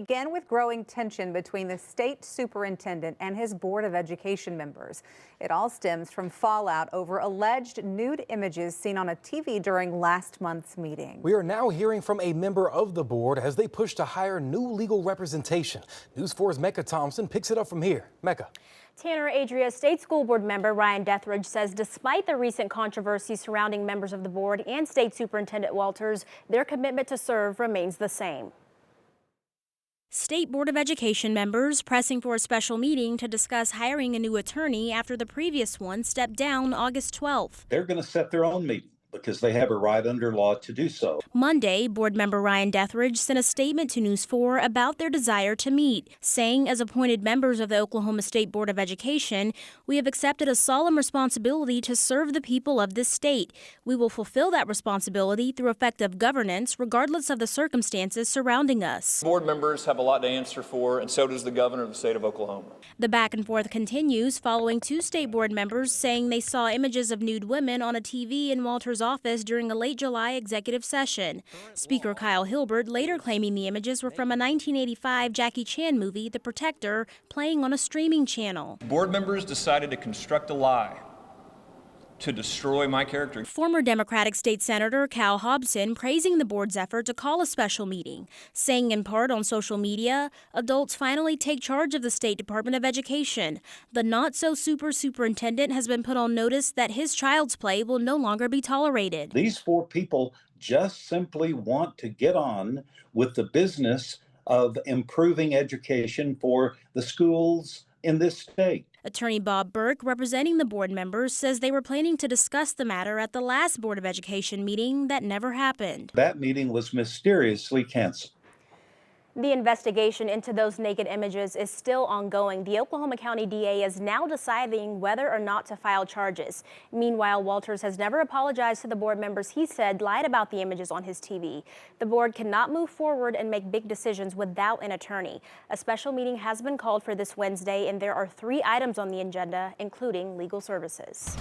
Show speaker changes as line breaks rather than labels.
Began with growing tension between the state superintendent and his Board of Education members. It all stems from fallout over alleged nude images seen on a TV during last month's meeting.
We are now hearing from a member of the board as they push to hire new legal representation. News 4's Mecca Thompson picks it up from here. Mecca.
Tanner Adria State School Board member Ryan Dethridge says despite the recent controversy surrounding members of the board and State Superintendent Walters, their commitment to serve remains the same. State Board of Education members pressing for a special meeting to discuss hiring a new attorney after the previous one stepped down August 12th.
They're going to set their own meeting because they have a right under law to do so.
Monday, board member Ryan Dethridge sent a statement to News 4 about their desire to meet, saying as appointed members of the Oklahoma State Board of Education, we have accepted a solemn responsibility to serve the people of this state. We will fulfill that responsibility through effective governance, regardless of the circumstances surrounding us.
Board members have a lot to answer for, and so does the governor of the state of Oklahoma.
The back and forth continues following two state board members saying they saw images of nude women on a TV in Walters' office during a late July executive session. Speaker Kyle Hilbert later claiming the images were from a 1985 Jackie Chan movie, The Protector, playing on a streaming channel.
Board members decided to construct a lie to destroy my character.
Former Democratic State Senator Cal Hobson praising the board's effort to call a special meeting, saying in part on social media, adults finally take charge of the State Department of Education. The not-so-super superintendent has been put on notice that his child's play will no longer be tolerated.
These four people just simply want to get on with the business of improving education for the schools in this state.
Attorney Bob Burke, representing the board members, says they were planning to discuss the matter at the last Board of Education meeting that never happened.
That meeting was mysteriously canceled.
The investigation into those naked images is still ongoing. The Oklahoma County DA is now deciding whether or not to file charges. Meanwhile, Walters has never apologized to the board members he said lied about the images on his TV. The board cannot move forward and make big decisions without an attorney. A special meeting has been called for this Wednesday, and there are 3 items on the agenda, including legal services.